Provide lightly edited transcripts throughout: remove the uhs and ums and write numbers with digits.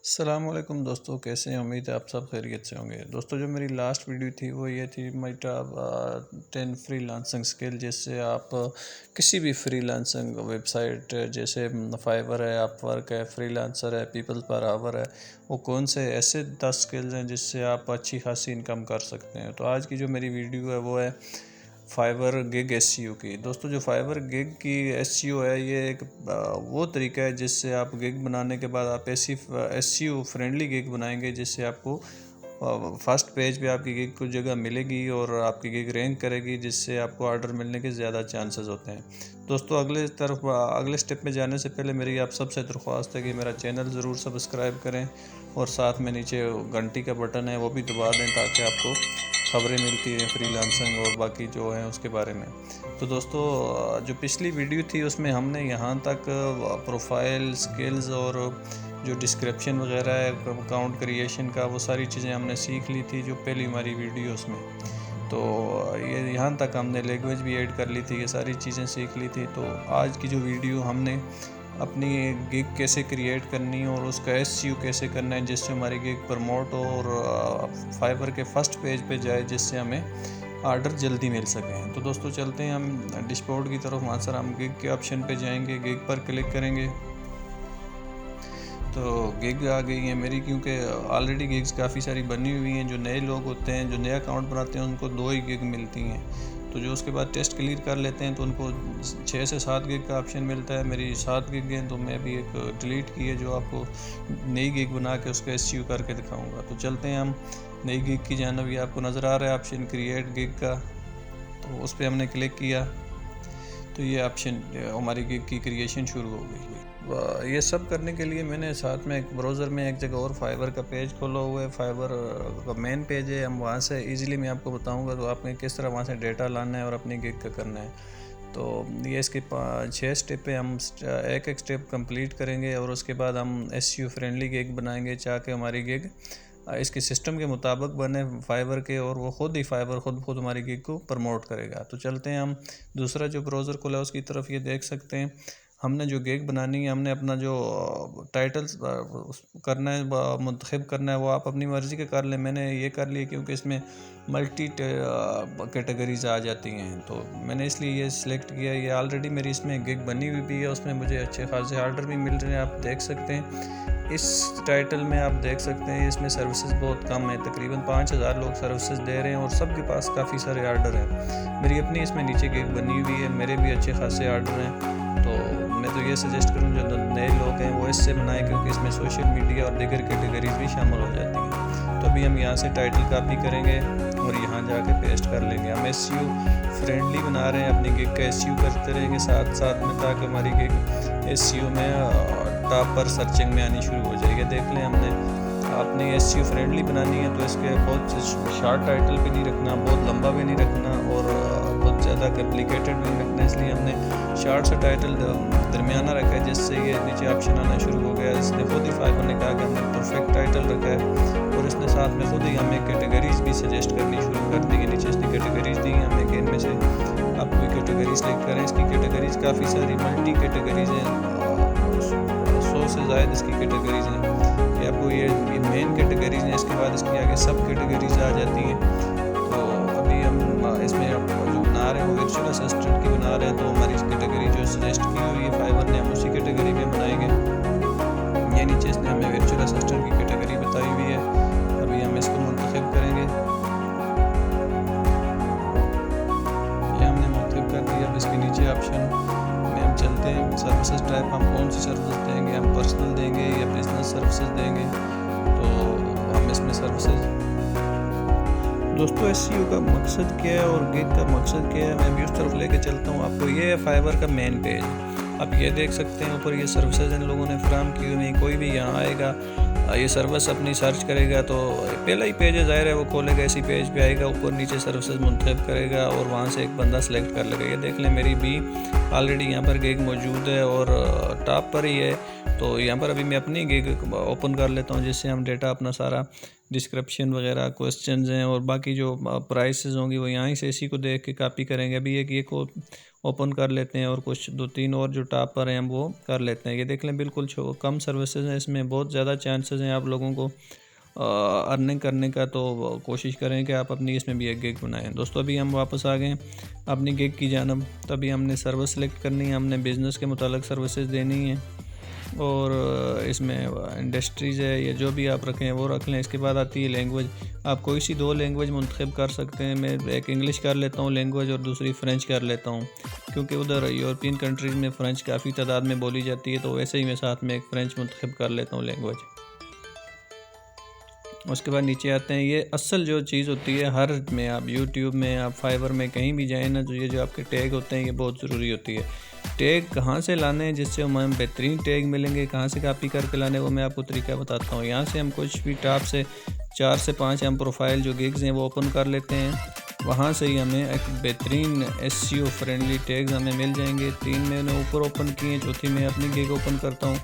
अस्सलामुअलैकुम दोस्तों, कैसे हैं? उम्मीद है आप सब खैरियत से होंगे। दोस्तों, जो मेरी लास्ट वीडियो थी वो ये थी माई टॉप 10 फ्रीलांसिंग स्किल, जिससे आप किसी भी फ्रीलांसिंग वेबसाइट जैसे फाइवर है, अपवर्क है, फ्रीलांसर है, पीपल पर आवर है, वो कौन से ऐसे 10 स्किल्स हैं जिससे आप अच्छी खासी इनकम कर सकते हैं। तो आज की जो मेरी वीडियो है वो है फाइवर गिग एसईओ की। दोस्तों, जो फाइवर गिग की एसईओ है, ये एक वो तरीका है जिससे आप गिग बनाने के बाद आप ऐसी एसईओ फ्रेंडली गिग बनाएंगे जिससे आपको फर्स्ट पेज पे आपकी गिग को जगह मिलेगी और आपकी गिग रैंक करेगी, जिससे आपको ऑर्डर मिलने के ज़्यादा चांसेस होते हैं। दोस्तों, अगले स्टेप में जाने से पहले मेरी आप सबसे दरख्वास्त है कि मेरा चैनल ज़रूर सब्सक्राइब करें और साथ में नीचे घंटी का बटन है वो भी दबा दें ताकि आपको खबरें मिलती हैं फ्रीलांसिंग और बाकी जो है उसके बारे में। तो दोस्तों, जो पिछली वीडियो थी उसमें हमने यहाँ तक प्रोफाइल स्किल्स और जो डिस्क्रिप्शन वगैरह है अकाउंट क्रिएशन का, वो सारी चीज़ें हमने सीख ली थी जो पहली हमारी वीडियोस में। तो ये यहाँ तक हमने लैंग्वेज भी ऐड कर ली थी, ये सारी चीज़ें सीख ली थी। तो आज की जो वीडियो हमने अपनी गिग कैसे क्रिएट करनी है और उसका एसईओ कैसे करना है जिससे हमारी गिग प्रमोट हो और फाइवर के फर्स्ट पेज पे जाए, जिससे हमें ऑर्डर जल्दी मिल सके। तो दोस्तों, चलते हैं हम डैशबोर्ड की तरफ। वहाँ सर हम गिग के ऑप्शन पे जाएंगे, गिग पर क्लिक करेंगे तो गिग आ गई है मेरी, क्योंकि ऑलरेडी गिग्स काफ़ी सारी बनी हुई हैं। जो नए लोग होते हैं, जो नया अकाउंट बनाते हैं, उनको 2 ही गिग मिलती हैं। तो जो उसके बाद टेस्ट क्लियर कर लेते हैं तो उनको 6 से 7 गिग का ऑप्शन मिलता है। मेरी 7 गिग हैं, तो मैं भी एक डिलीट की है जो आपको नई गिग बना के उसका एसईओ करके दिखाऊंगा। तो चलते हैं हम नई गिग की जानब। ये आपको नज़र आ रहा है ऑप्शन क्रिएट गिग का, तो उस पर हमने क्लिक किया तो ये ऑप्शन हमारी गिग की क्रिएशन शुरू हो गई। ये सब करने के लिए मैंने साथ में एक ब्राउज़र में एक जगह और फाइवर का पेज खोला हुआ है। फाइवर का मेन पेज है, हम वहाँ से इजीली मैं आपको बताऊंगा तो आपने किस तरह वहाँ से डेटा लाना है और अपनी गिग का करना है। तो ये इसके 6 स्टेप पे हम एक एक स्टेप कंप्लीट करेंगे और उसके बाद हम एसईओ फ्रेंडली गिग बनाएंगे ताकि हमारी गिग इसके सिस्टम के मुताबिक बने फाइवर के, और वो ख़ुद ही फाइवर खुद हमारी गिग को प्रमोट करेगा। तो चलते हैं हम दूसरा जो ब्राउज़र खोला है उसकी तरफ। ये देख सकते हैं हमने जो गिग बनानी है, हमने अपना जो टाइटल्स करना है, मुंतखब करना है, वो आप अपनी मर्ज़ी के कर लें। मैंने ये कर लिया क्योंकि इसमें मल्टी कैटेगरीज आ जाती हैं, तो मैंने इसलिए ये सिलेक्ट किया। ये ऑलरेडी मेरी इसमें गिग बनी हुई भी है, उसमें मुझे अच्छे खासे ऑर्डर भी मिल रहे हैं, आप देख सकते हैं। इस टाइटल में आप देख सकते हैं इसमें सर्विसेज बहुत कम है, तकरीबन 5000 लोग सर्विसेज दे रहे हैं और सबके पास काफ़ी सारे ऑर्डर हैं। मेरी अपनी इसमें नीचे गिग बनी हुई है, मेरे भी अच्छे खासे ऑर्डर हैं। तो मैं तो ये सजेस्ट करूँ जो नए लोग हैं वो इससे बनाएं, क्योंकि इसमें सोशल मीडिया और दीगर कैटेगरीज भी शामिल हो जाती हैं। तो अभी हम यहाँ से टाइटल कॉपी करेंगे और यहाँ जाके पेस्ट कर लेंगे। हम एसईओ फ्रेंडली बना रहे हैं, अपनी गिग का एसईओ करते रहेंगे साथ साथ में, ताकि हमारी गिग एसईओ में टॉप पर सर्चिंग में आनी शुरू हो जाएगी। देख लें, हमने अपनी एसईओ फ्रेंडली बनानी है तो इसके बहुत शॉर्ट टाइटल भी नहीं रखना, बहुत लंबा भी नहीं रखना और बहुत ज़्यादा कॉम्प्लिकेटेड भी नहीं रखना, इसलिए हमने शॉर्ट सा टाइटल दरमियाना रखा है, जिससे ये नीचे ऑप्शन आना शुरू हो गया। इसने खुद ही फाइवर ने कहा कि हमने परफेक्ट टाइटल रखा है और इसने साथ में खुद ही हमें कैटेगरीज भी सजेस्ट करनी शुरू कर दी है। नीचे इसने कैटेगरीज दी हैं हमें कि इनमें से आप कोई कैटेगरी सेलेक्ट करें। इसकी कैटेगरीज काफ़ी सारी मल्टी कैटेगरीज हैं, 100 से ज़्यादा इसकी कैटेगरीज हैं। ये आपको ये मेन कैटेगरीज हैं, इसके बाद इसकी आगे सब कैटेगरीज आ जाती हैं। तो अभी हम इसमें जो बना रहे हैं वो वर्चुअल असिस्टेंट की बना रहे हैं, तो हमारी कैटेगरी जो सजेस्ट की हुई है फाइवर ने, हम उसी कैटेगरी में बनाएंगे। ये नीचे इसने हमें वर्चुअल असिस्टेंट की कैटेगरी बताई हुई है, अभी हम इसको मुंतखब करेंगे। ये हमने मुंतखब कर दिया। अब इसके नीचे ऑप्शन में हम चलते हैं, सर्विसेज टाइप हम कौन सी सर्विस देंगे, हम पर्सनल देंगे या बिजनेस सर्विसेज देंगे, तो हम इसमें सर्विसेज। दोस्तों, एसईओ का मकसद क्या है और गिग का मकसद क्या है, मैं भी उस तरफ लेके चलता हूँ आपको। ये है फाइवर का मेन पेज, आप ये देख सकते हैं ऊपर ये सर्विसेज इन लोगों ने फ्राहम की हुई। कोई भी यहाँ आएगा, ये सर्विस अपनी सर्च करेगा तो पहला ही पेज है, ज़ाहिर है वो खोलेगा, इसी पेज पे आएगा, ऊपर नीचे सर्विसेज मुंतखब करेगा और वहाँ से एक बंदा सेलेक्ट कर लेगा। ये देख लें मेरी भी ऑलरेडी यहाँ पर गिग मौजूद है और टॉप पर ही है। तो यहाँ पर अभी मैं अपनी गिग ओपन कर लेता हूँ, जिससे हम डेटा अपना सारा डिस्क्रिप्शन वगैरह क्वेश्चंस हैं और बाकी जो प्राइसेस होंगी वो यहाँ ही से इसी को देख के कॉपी करेंगे। अभी एक ये को ओपन कर लेते हैं और कुछ 2-3 और जो टॉप पर हैं हम वो कर लेते हैं। ये देख लें बिल्कुल कम सर्विसेज हैं, इसमें बहुत ज़्यादा चांसेस हैं आप लोगों को अर्निंग करने का। तो कोशिश करें कि आप अपनी इसमें भी एक गिग बनाएं। दोस्तों अभी हम वापस आ गए अपनी गिग की जानब। तभी हमने सर्विस सेलेक्ट करनी है, हमने बिज़नेस के मुतालिक सर्विसेज देनी है और इसमें इंडस्ट्रीज़ है या जो भी आप रखें वो रख लें। इसके बाद आती है लैंग्वेज। आप कोई सी 2 लैंग्वेज मुंतखब कर सकते हैं। मैं एक इंग्लिश कर लेता हूँ लैंग्वेज और दूसरी फ़्रेंच कर लेता हूँ, क्योंकि उधर यूरोपियन कंट्रीज़ में फ़्रेंच काफ़ी तादाद में बोली जाती है, तो वैसे ही मैं साथ में एक फ़्रेंच मुंतखब कर लेता हूँ लैंग्वेज। उसके बाद नीचे आते हैं। ये असल जो चीज़ होती है हर में, आप यूट्यूब में, आप फाइवर में कहीं भी जाएँ ना, तो ये जो आपके टैग होते हैं ये बहुत ज़रूरी होती है। टैग कहाँ से लाने हैं जिससे हमें बेहतरीन टैग मिलेंगे, कहाँ से कॉपी करके लाने, वो मैं आपको तरीका बताता हूँ। यहाँ से हम कुछ भी टॉप से 4 से 5 हम प्रोफाइल जो गिग्स हैं वो ओपन कर लेते हैं। वहाँ से ही हमें एक बेहतरीन SEO फ्रेंडली टैग्स हमें मिल जाएंगे। 3 मैंने ऊपर ओपन किए, चौथी मैं अपनी गिग ओपन करता हूँ।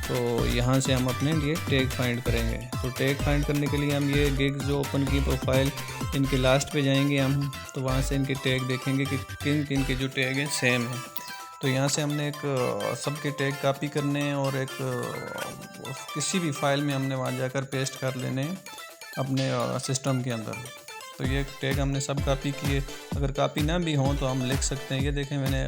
तो यहाँ से हम अपने लिए टैग फाइंड करेंगे। तो टैग फाइंड करने के लिए हम ये गिग्स जो ओपन की प्रोफाइल इनके लास्ट पे जाएंगे हम, तो वहाँ से इनके टैग देखेंगे कि किन किन के जो टैग हैं सेम हैं। तो यहाँ से हमने एक सबके टैग कॉपी करने हैं और एक किसी भी फाइल में हमने वहाँ जाकर पेस्ट कर लेने हैं अपने सिस्टम के अंदर। तो ये टैग हमने सब कॉपी किए। अगर कॉपी ना भी हों तो हम लिख सकते हैं। ये देखें मैंने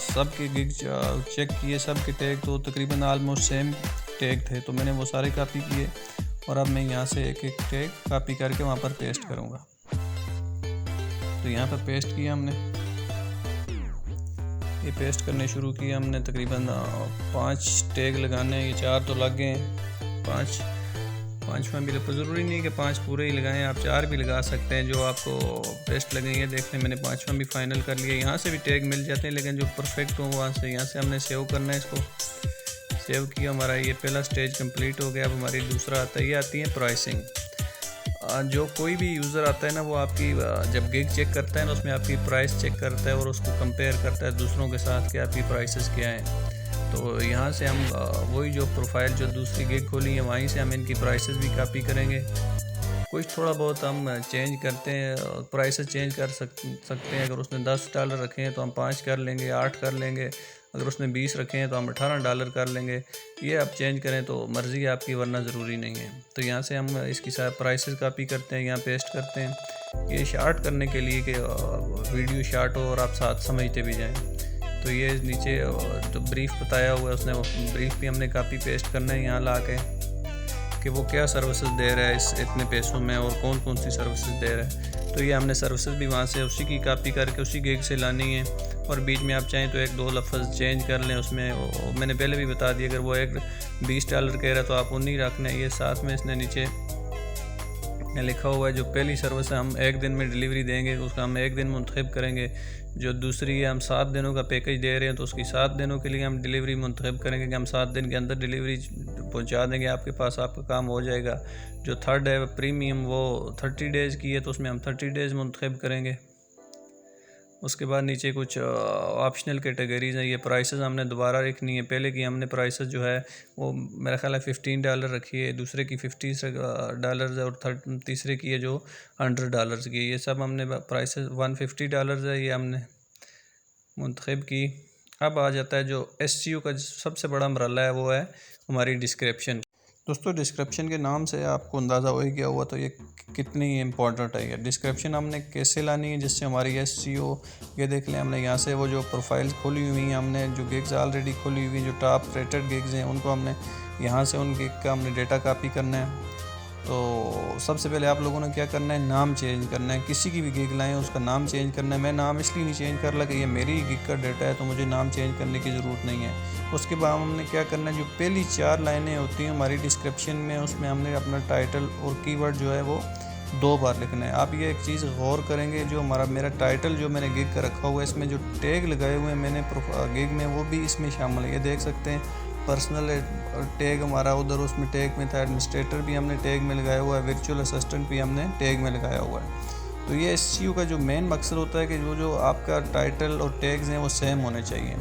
सब के गिग चेक किए, सब के टैग तो तकरीबन आलमोस्ट सेम टैग थे, तो मैंने वो सारे कॉपी किए और अब मैं यहाँ से एक एक टैग कॉपी करके वहाँ पर पेस्ट करूँगा। तो यहाँ पर पेस्ट किया हमने, ये पेस्ट करने शुरू किया हमने। तकरीबन 5 टैग लगाने हैं, ये 4 तो लग गए हैं, 5वां भी ज़रूरी नहीं कि 5 पूरे ही लगाएं, आप 4 भी लगा सकते हैं जो आपको बेस्ट लगेंगे। देख लें मैंने 5वां भी फाइनल कर लिया। यहाँ से भी टैग मिल जाते हैं लेकिन जो परफेक्ट हो वहाँ से, यहाँ से हमने सेव करना है। इसको सेव किया, हमारा ये पहला स्टेज कंप्लीट हो गया। अब हमारी दूसरा आता है, ये आती है प्राइसिंग। जो कोई भी यूज़र आता है ना, वो आपकी जब गिग चेक करता है ना, उसमें आपकी प्राइस चेक करता है और उसको कंपेयर करता है दूसरों के साथ कि आपकी प्राइसेस क्या हैं। तो यहाँ से हम वही जो प्रोफाइल जो दूसरी गिग खोली है वहीं से हम इनकी प्राइसेस भी कॉपी करेंगे। कुछ थोड़ा बहुत हम चेंज करते हैं, प्राइसेस चेंज कर सकते हैं। अगर उसने $10 रखे हैं तो हम 5 कर लेंगे, 8 कर लेंगे। अगर उसने 20 रखे हैं तो हम $18 कर लेंगे। ये आप चेंज करें तो मर्ज़ी आपकी, वरना ज़रूरी नहीं है। तो यहाँ से हम इसकी सारी प्राइसेस कॉपी करते हैं, यहाँ पेस्ट करते हैं। ये शार्ट करने के लिए कि वीडियो शार्ट हो और आप साथ समझते भी जाएँ। तो ये नीचे जो ब्रीफ बताया हुआ है उसने, वो ब्रीफ भी हमने कॉपी पेस्ट करना है यहाँ ला के कि वो क्या सर्विसेज दे रहा है इस इतने पैसों में और कौन कौन सी सर्विसेज दे रहा है। तो ये हमने सर्विसेज भी वहाँ से उसी की कॉपी करके उसी गिग से लानी है। और बीच में आप चाहें तो 1-2 लफ्ज़ चेंज कर लें उसमें। मैंने पहले भी बता दिया, अगर वो एक $20 कह रहा है तो आप उन्हीं रखना है। ये साथ में इसने नीचे लिखा हुआ है जो पहली सर्विस है हम 1 दिन में डिलीवरी देंगे, उसका हम 1 दिन मुंतखब करेंगे। जो दूसरी है हम 7 दिनों का पैकेज दे रहे हैं, तो उसकी 7 दिनों के लिए हम डिलीवरी मुंतखब करेंगे कि हम 7 दिन के अंदर डिलीवरी पहुंचा देंगे आपके पास, आपका काम हो जाएगा। जो थर्ड है प्रीमियम, वो 30 डेज़ की है, तो उसमें हम 30 डेज़ मुंतखब करेंगे। उसके बाद नीचे कुछ ऑप्शनल कैटेगरीज़ हैं। ये प्राइसेस हमने दोबारा रखनी है। पहले की हमने प्राइसेस जो है वो मेरा ख्याल है $15 रखी है, दूसरे की $50 है और तीसरे की है जो $100 की है। ये सब हमने प्राइसेस $150 है, ये हमने मुंतखब की। अब आ जाता है जो SEO का सबसे बड़ा मरला है, वो है हमारी डिस्क्रिप्शन। दोस्तों डिस्क्रिप्शन के नाम से आपको अंदाज़ा हो ही गया हुआ, तो ये कितनी इम्पोर्टेंट है। ये डिस्क्रिप्शन हमने कैसे लानी है जिससे हमारी SEO, ये देख लें हमने यहाँ से वो जो प्रोफाइल्स खोली हुई हैं, हमने जो गिग्स ऑलरेडी खोली हुई जो टॉप रेटेड गिग्स हैं उनको हमने यहाँ से उन गिग का हमने डेटा कॉपी करना है। तो सबसे पहले आप लोगों ने क्या करना है, नाम चेंज करना है। किसी की भी गिग लाएँ उसका नाम चेंज करना है। मैं नाम इसलिए नहीं चेंज कर रहा कि ये मेरी गिग का डेटा है तो मुझे नाम चेंज करने की ज़रूरत नहीं है। उसके बाद हमने क्या करना है, जो पहली 4 लाइनें होती हैं हमारी डिस्क्रिप्शन में, उसमें हमने अपना टाइटल और कीवर्ड जो है वो 2 बार लिखना है। आप ये एक चीज़ गौर करेंगे, जो मेरा टाइटल जो मैंने गिग का रखा हुआ है, इसमें जो टैग लगाए हुए हैं मैंने गिग में, वो भी इसमें शामिल है। ये देख सकते हैं पर्सनल टैग हमारा उधर उसमें टैग में था, एडमिनिस्ट्रेटर भी हमने टैग में लगाया हुआ है, वर्चुअल असिस्टेंट भी हमने टैग में लगाया हुआ है। तो ये SEO का जो मेन मकसद होता है कि जो आपका टाइटल और टैग्स हैं वो सेम होने चाहिए।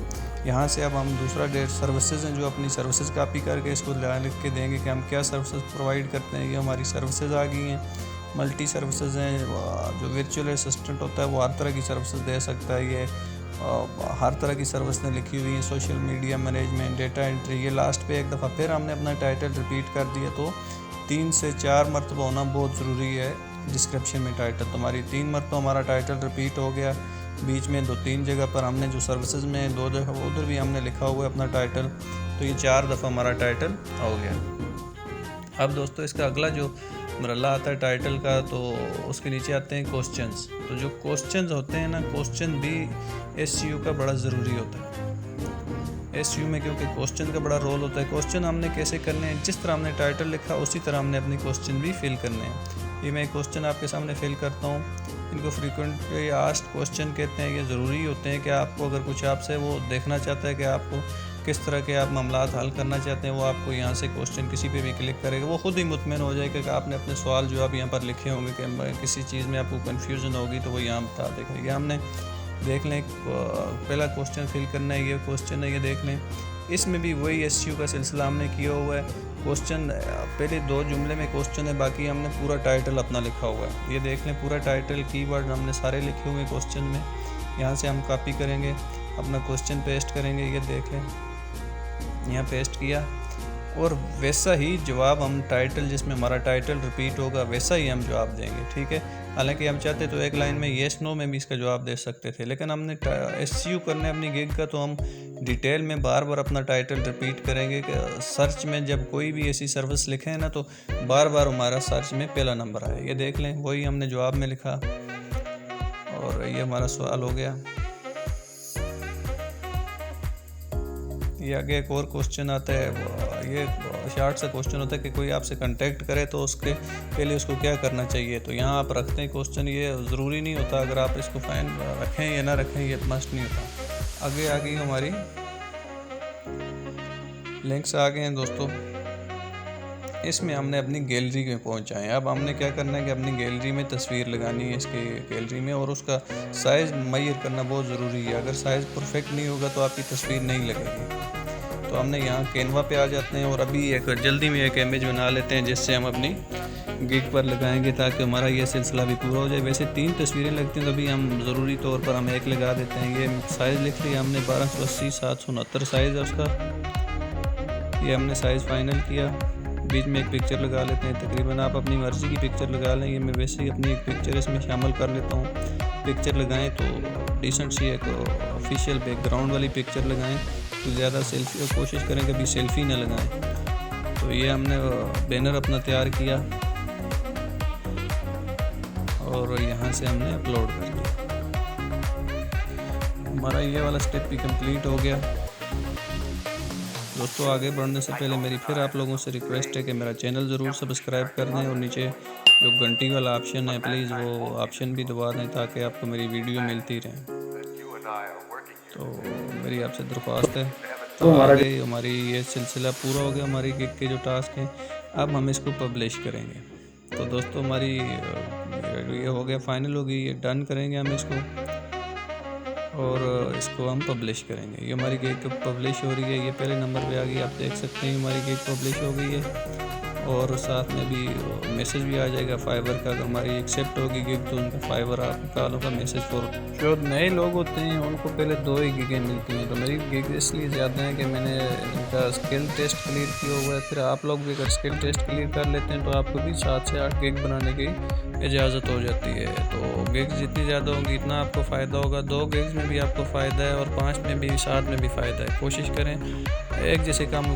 यहाँ से अब हम दूसरा सर्विसेज हैं, जो अपनी सर्विसेज कॉपी करके इसको लिख के देंगे कि हम क्या सर्विसेज प्रोवाइड करते हैं। ये हमारी सर्विसेज आ गई हैं, मल्टी सर्विसेज हैं। जो वर्चुअल असिस्टेंट होता है वो हर तरह की सर्विसेज दे सकता है। ये हर तरह की सर्विस ने लिखी हुई है, social media management, data entry. ये लास्ट पे एक दफ़ा फिर हमने अपना टाइटल रिपीट कर दिया, तो 3 से 4 मरतबा होना बहुत ज़रूरी है डिस्क्रिप्शन में टाइटल। तो हमारी 3 मरतबा हमारा टाइटल रिपीट हो गया, बीच में 2-3 जगह पर हमने जो सर्विसेज में 2 जगह उधर भी हमने लिखा हुआ है अपना टाइटल, तो ये 4 दफ़ा हमारा टाइटल हो गया। अब दोस्तों इसका अगला जो मरला आता है टाइटल का, तो उसके नीचे आते हैं क्वेश्चंस। तो जो क्वेश्चंस होते हैं ना, क्वेश्चन भी एसईओ का बड़ा ज़रूरी होता है एसईओ में, क्योंकि क्वेश्चन का बड़ा रोल होता है। क्वेश्चन हमने कैसे करने हैं, जिस तरह हमने टाइटल लिखा उसी तरह हमने अपनी क्वेश्चन भी फिल करने हैं। ये मैं क्वेश्चन आपके सामने फिल करता हूँ। इनको फ्रीक्वेंटली आस्क्ड क्वेश्चन कहते हैं। ये ज़रूरी होते हैं कि आपको अगर कुछ आपसे वो देखना चाहता है कि आपको किस तरह के आप मामलात हल करना चाहते हैं, वो आपको यहाँ से क्वेश्चन किसी पे भी क्लिक करेगा, वो खुद ही मुतमिन हो जाएगा कि आपने अपने सवाल जो आप यहाँ पर लिखे होंगे कि किसी चीज़ में आपको कन्फ्यूज़न होगी तो वो यहाँ बता देगा। ये हमने देख लें, पहला क्वेश्चन फिल करना है, ये क्वेश्चन है, ये देख लें। इसमें भी वही एसईओ का सिलसिला हमने किया हुआ है। क्वेश्चन पहले 2 जुमले में क्वेश्चन है, बाकी हमने पूरा टाइटल अपना लिखा हुआ है। ये देख लें, पूरा टाइटल कीवर्ड हमने सारे लिखे हुए क्वेश्चन में। यहाँ से हम कॉपी करेंगे, अपना क्वेश्चन पेस्ट करेंगे, ये देख लें, यहाँ पेस्ट किया, और वैसा ही जवाब हम टाइटल, जिसमें हमारा टाइटल रिपीट होगा वैसा ही हम जवाब देंगे, ठीक है। हालांकि हम चाहते तो एक लाइन में येस नो में भी इसका जवाब दे सकते थे, लेकिन हमने एसईओ करने अपनी गिग का, तो हम डिटेल में बार बार अपना टाइटल रिपीट करेंगे कि सर्च में जब कोई भी ऐसी सर्विस लिखे हैं ना, तो बार बार हमारा सर्च में पहला नंबर आए। ये देख लें, वही हमने जवाब में लिखा, और ये हमारा सवाल हो गया। ये आगे एक और क्वेश्चन आता है, ये शार्ट सा क्वेश्चन होता है कि कोई आपसे कांटेक्ट करे तो उसके पहले उसको क्या करना चाहिए। तो यहाँ आप रखते हैं क्वेश्चन, ये ज़रूरी नहीं होता, अगर आप इसको फाइन रखें या ना रखें ये मस्ट नहीं होता। आगे आ गई हमारी लिंक्स आ गए हैं दोस्तों। इसमें हमने अपनी गैलरी में पहुँचा है। अब हमने क्या करना है कि अपनी गैलरी में तस्वीर लगानी है इसके गैलरी में, और उसका साइज़ मुय्यर करना बहुत ज़रूरी है। अगर साइज़ परफेक्ट नहीं होगा तो आपकी तस्वीर नहीं लगेगी। तो हमने यहाँ कैनवा पे आ जाते हैं, और अभी एक जल्दी में एक इमेज बना लेते हैं जिससे हम अपनी गिग पर लगाएंगे, ताकि हमारा ये सिलसिला भी पूरा हो जाए। वैसे 3 तस्वीरें लगती हैं, तो अभी हम ज़रूरी तौर पर हम एक लगा देते हैं। ये साइज़ लिख लिया हमने 1280 769 साइज़ है उसका। ये हमने साइज़ फाइनल किया। बीच में एक पिक्चर लगा लेते हैं, तकरीबन आप अपनी मर्ज़ी की पिक्चर लगा लें। ये मैं वैसे ही अपनी एक पिक्चर इसमें शामिल कर लेता हूँ। पिक्चर लगाएं तो डिसेंट सी एक ऑफिशियल बैकग्राउंड वाली पिक्चर लगाएं, तो ज़्यादा सेल्फी कोशिश करें कभी सेल्फी ना लगाएं। तो ये हमने बैनर अपना तैयार किया, और यहाँ से हमने अपलोड कर दिया। हमारा ये वाला स्टेप भी कंप्लीट हो गया। दोस्तों आगे बढ़ने से पहले मेरी फिर आप लोगों से रिक्वेस्ट है कि मेरा चैनल ज़रूर सब्सक्राइब कर दें, और नीचे जो घंटी वाला ऑप्शन है प्लीज़ वो ऑप्शन भी दबा दें, ताकि आपको मेरी वीडियो मिलती रहे। तो मेरी आपसे दरख्वास्त है। तो हमारी ये सिलसिला पूरा हो गया, हमारी गिग के जो टास्क हैं। अब हम इसको पब्लिश करेंगे। तो दोस्तों हमारी ये हो गया, फाइनल हो गई, ये डन करेंगे हम इसको, और इसको हम पब्लिश करेंगे। ये हमारी गिग पब्लिश हो रही है, ये पहले नंबर पे आ गई, आप देख सकते हैं हमारी गिग पब्लिश हो गई है। और साथ में भी मैसेज भी आ जाएगा फाइबर का, अगर हमारी एक्सेप्ट होगी गिग तो उनका फाइबर आपका होगा मैसेज फॉर। जो नए लोग होते हैं उनको पहले 2 ही गिगें मिलती हैं। तो मेरी गिग इसलिए ज़्यादा है कि मैंने इनका स्किल टेस्ट क्लियर किया हुआ है। फिर आप लोग भी अगर स्किल टेस्ट क्लियर कर लेते हैं तो आपको भी 7 से 8 गिग बनाने की इजाज़त हो जाती है। तो गिग्स जितनी ज़्यादा होंगी इतना आपको फ़ायदा होगा। 2 गिग्स में भी आपको फ़ायदा है, और 5 में भी, 7 में भी फ़ायदा है। कोशिश करें एक जैसे कामों की